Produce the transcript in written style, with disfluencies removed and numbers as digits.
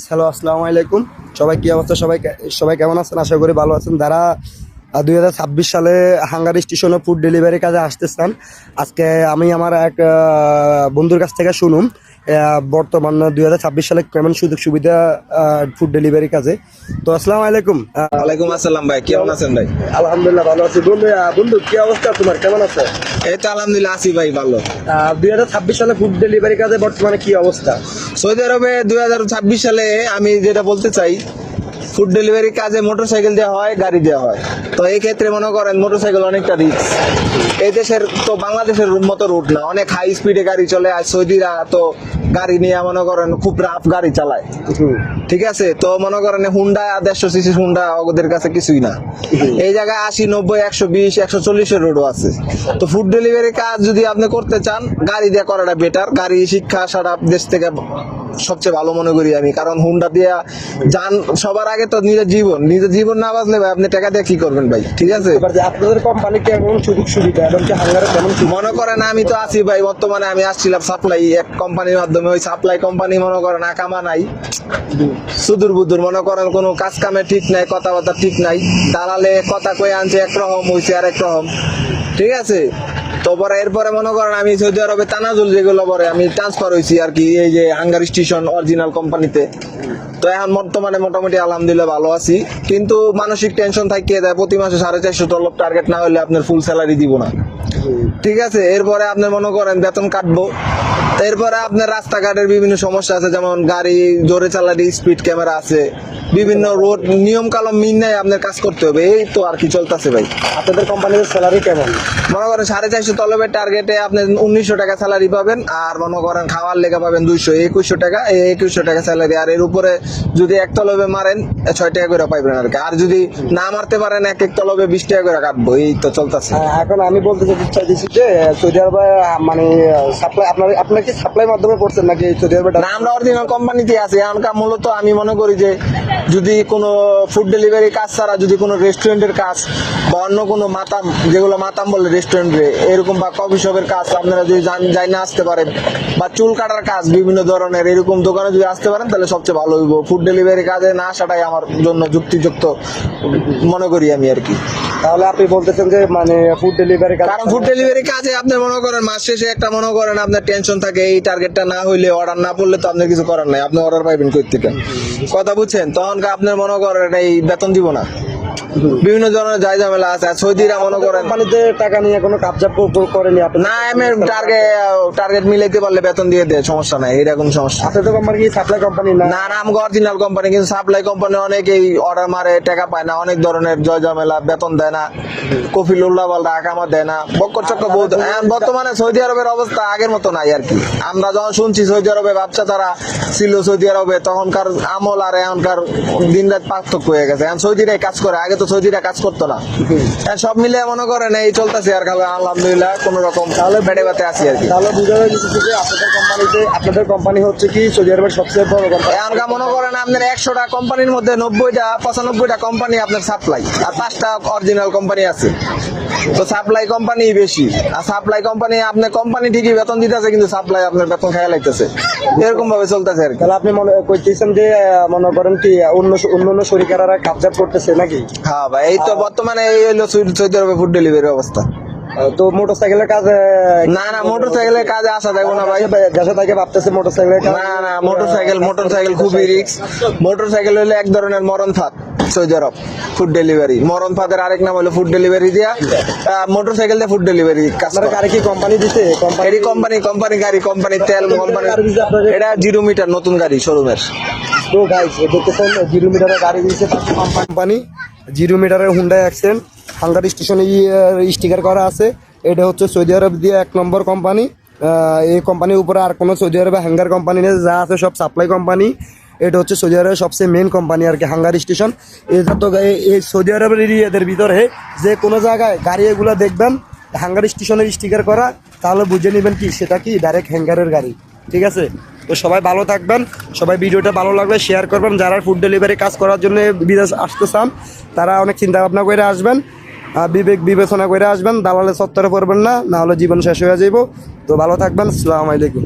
Hello, আসসালামু আলাইকুম। সবাই কি অবস্থা? সবাই কেমন আছেন? আশা করি ভালো আছেন। যারা 2026 সালে হাঙ্গারি স্টেশনে ফুড ডেলিভারি কাজে আসতেছেন, আজকে আমি আমার এক বন্ধুর কাছ থেকে শুনুম বর্তমান 2026 সালে কেমন সুযোগ সুবিধা ফুড ডেলিভারি কাজে। তো আসসালামু আলাইকুম। ওয়ালাইকুম আসসালাম ভাই, কেমন আছেন ভাই? আলহামদুলিল্লাহ ভালো আছি। বন্ধু কি অবস্থা তোমার, কেমন আছে? এই তো আলহামদুলিল্লাহ আছি ভাই, ভালো। 2026 সালে ফুড ডেলিভারি কাজে বর্তমানে কি অবস্থা? সৌদি আরবে 2026 সালে আমি যেটা বলতে চাই, ফুড ডেলিভারি কাজে মোটরসাইকেল দেওয়া হয়, গাড়ি দেওয়া হয়। তো এই ক্ষেত্রে মনে করেন মোটরসাইকেল অনেকটা রিস্ক। এই দেশের তো বাংলাদেশের মতো রুট না, অনেক হাই স্পিডে গাড়ি চলে। আর সৌদিরা তো গাড়ি নিয়ে মনে করেন খুব রাফ গাড়ি চালায়, ঠিক আছে। তো মনে করেন হুন্ডা 150 সিসি হুন্ডা ওদের কাছে কিছুই না। এই জায়গায় 80, 90, 120, 140 এর রোডও আছে। তো ফুড ডেলিভারি কাজ যদি আপনি করতে চান, গাড়ি দিয়ে করাটা বেটার। গাড়ি শিক্ষা সারা দেশ থেকে সবচেয়ে ভালো মনে করি আমি, কারণ হুন্ডা দিয়া যান সবার আগে তো নিজের জীবন না বাঁচলে ভাই আপনি টাকা দিয়ে কি করবেন ভাই, ঠিক আছে। আপনাদের কোম্পানি কেমন সুযোগ সুবিধা এবং কি হাঙ্গারে কেমন মনে করেন আমি তো আছি ভাই, বর্তমানে আমি আসছিলাম সাপ্লাই এক কোম্পানির মাধ্যমে। ওই সাপ্লাই কোম্পানি মনে করেন আকামা নাই, সুদূর বুদুর। মনে করেন কোনো কাজ কামে ঠিক নাই, কথাবার্তা ঠিক নাই। দালালে কথা কয়ে আনছে একরকম, হয়েছে আর একরকম, ঠিক আছে। তো পরে এরপরে মনে করেন আমি সৌদি আরবে তানাজুল যেগুলো পরে আমি ট্রান্সফার হয়েছি আর কি, এই যে হাঙ্গারি স্টেশন অরিজিনাল কোম্পানিতে। তো এখন বর্তমানে মোটামুটি আলহামদুলিল্লাহ ভালো আছি, কিন্তু মানসিক টেনশন থাকিয়ে দেয়। প্রতি মাসে 450 তলব টার্গেট না হলে আপনার ফুল স্যালারি দিব না, ঠিক আছে। এরপরে আপনি মনে করেন বেতন কাটবো। এরপরে আপনার রাস্তাঘাটের বিভিন্ন সমস্যা আছে, যেমন গাড়ি জোরে চালালে স্পিড ক্যামেরা আছে, বিভিন্ন রোড নিয়ম কানুন মিনে আপনার কাজ করতে হবে। এই তো আর কি চলতেছে ভাই। আপনাদের কোম্পানির স্যালারি কেমন? মনে করেন 450 তলবের টার্গেটে আপনি 1900 টাকা স্যালারি পাবেন। আর মনে করেন খাওয়ার লেগে পাবেন 2100 টাকা। এই 2100 টাকা স্যালারি। আর এর উপরে যদি এক তলবে মারেন 6 টাকা করে পাইবেন আর কি। আর যদি না মারতে পারেন এক তলবে 20 টাকা করে কাটবো। এই তো চলতেছে। এখন আমি বলতে চাইছি যে সৌদি আরবে মানে সাপ্লাই আপনার কি সাপ্লাই মাধ্যমে পড়ছেন নাকি সৌদি আরবে? না, আমরা অরিজিনাল কোম্পানিতে আছি। এখনকার মূলত আমি মনে করি যে যদি কোনো ফুড ডেলিভারি কাজ ছাড়া যদি কোনো রেস্টুরেন্টের কাজ বা অন্য কোনো মাতাম, যেগুলো মাতাম বলে রেস্টুরেন্টে এরকম, বা কফি শপের কাজ আপনারা যদি যাই না আসতে পারেন, বা চুল কাটার কাজ বিভিন্ন ধরনের এরকম দোকানে যদি আসতে পারেন তাহলে সবচেয়ে ভালো হইব। ফুড ডেলিভারি কাজে না আসাটাই আমার জন্য যুক্তিযুক্ত মনে করি আমি আর কি। তাহলে আপনি বলতেছেন যে মানে ফুড ডেলিভারি কাজ, কারণ ফুড ডেলিভারি কাজে আপনি মনে করেন মাস শেষে একটা মনে করেন আপনার টেনশন থাকে, এই টার্গেটটা না হইলে, অর্ডার না পড়লে তো আপনার কিছু করার নাই। আপনি অর্ডার পাইবেন কই থেকে, কথা বুঝছেন? তখন আপনার মনে করেন এই বেতন দিব না, বিভিন্ন ধরনের যাই ঝামেলা আছে। সৌদিরা মনে করেন কোম্পানিতে টাকা নিয়ে কোনো কাবজা করেনি আপনি? না, আমি টার্গেট মিলাইতে পারলে বেতন দিয়ে দেয়, সমস্যা নাই, এরকম সমস্যা। আপনাদের কোম্পানি কি সাপ্লাই কোম্পানি না? না, আমি অরিজিনাল কোম্পানি, কিন্তু সাপ্লাই কোম্পানি অনেকেই অর্ডার মারে, টাকা পায় না, অনেক ধরনের জয় ঝামেলা, বেতন দেয় না, কফিল উল্লা পাল্টা আকামা দেয় না, বক্কর চক্কর বহুত। বর্তমানে সৌদি আরবের অবস্থা আগের মতো নাই আর কি। আমরা যখন শুনছি সৌদি আরবে ব্যবসা তারা ছিল সৌদি আরবে, তখনকার আমল আর এখনকার দিন রাত পার্থক্য হয়ে গেছে। এখন সৌদিরাই কাজ করে, আগে তো সৌদিরা কাজ করতো না। সব মিলে মনে করেন এই চলতেছে আর খাবে আলহামদুলিল্লাহ কোন রকম। তাহলে বেড়ে বাতে আছি আর কি। তাহলে বুঝা যায় যে আপনাদের কোম্পানি হচ্ছে কি সৌদি আরবের সবচেয়ে বড় কোম্পানি। এখনকার মনে করেন আপনার 100টা কোম্পানির মধ্যে 95টা কোম্পানি আপনার সাপ্লাই, আর 5টা অরিজিনাল কোম্পানি আছে। তো সাপ্লাই কোম্পানি বেশি। আর সাপ্লাই কোম্পানি আপনার কোম্পানি ঠিকই বেতন দিতেছে, কিন্তু সাপ্লাই আপনার বেতন খেয়াল লাগতেছে, এরকম ভাবে চলতেছে আর কি। তাহলে আপনি মনে করতেছেন যে মনে করেন কি অন্য শরিকারা কাবজা করতেছে নাকি? হ্যাঁ ভাই, এই তো বর্তমানে এই হলো সৌদি আরবে ফুড ডেলিভারি অবস্থা। তো মোটরসাইকেলের কাজে না, মোটরসাইকেলের কাজে আসা যাবে না ভাই। দেশে থেকে ভাবতেছে মোটরসাইকেলের কাজ। না, মোটরসাইকেল খুবই রিস্ক। মোটরসাইকেল হলে এক ধরনের মরণ ফাঁদ সৌদি আরব ফুড ডেলিভারি। মরণ ফাঁদের আরেক নাম হলো ফুড ডেলিভারি দিয়া মোটরসাইকেল দিয়ে ফুড ডেলিভারি কাজ। গাড়ি কি কোম্পানি দিছে? কোম্পানি গাড়ি, কোম্পানির তেল, কোম্পানি। এটা 0 মিটার নতুন গাড়ি শোরুমের। তো গাইস দেখতেছেন 0 মিটারের গাড়ি দিয়েছে কোম্পানি। 0 মিটারের হুন্ডা অ্যাকসেন্ট হাঙ্গারি স্টেশনে স্টিকার করা আছে। এটা হচ্ছে সৌদি আরব দিয়ে 1 নম্বর কোম্পানি। এই কোম্পানির উপরে আর কোনো সৌদি আরবে হ্যাঙ্গার কোম্পানি নেই, যা আছে সব সাপ্লাই কোম্পানি। এটা হচ্ছে সৌদি আরবের সবচেয়ে মেন কোম্পানি আর কি হাঙ্গারি স্টেশন। এটা তো এই সৌদি আরবের এরিয়াদের ভিতরে যে কোনো জায়গায় গাড়ি এগুলো দেখবেন হাঙ্গারি স্টেশনের স্টিকার করা, তাহলে বুঝে নেবেন কি সেটা কি ডাইরেক্ট হ্যাঙ্গারের গাড়ি, ঠিক আছে। তো সবাই ভালো থাকবেন, সবাই ভিডিওটা ভালো লাগলে শেয়ার করবেন। যারা ফুড ডেলিভারি কাজ করার জন্য বিদেশ আসতে চান তারা অনেক চিন্তা ভাবনা করে আসবেন, বিবেক বিবেচনা করে আসবেন। দালালের চত্বরে পড়বেন না, নাহলে জীবন শেষ হয়ে যাইব। তো ভালো থাকবেন, আসসালামু আলাইকুম।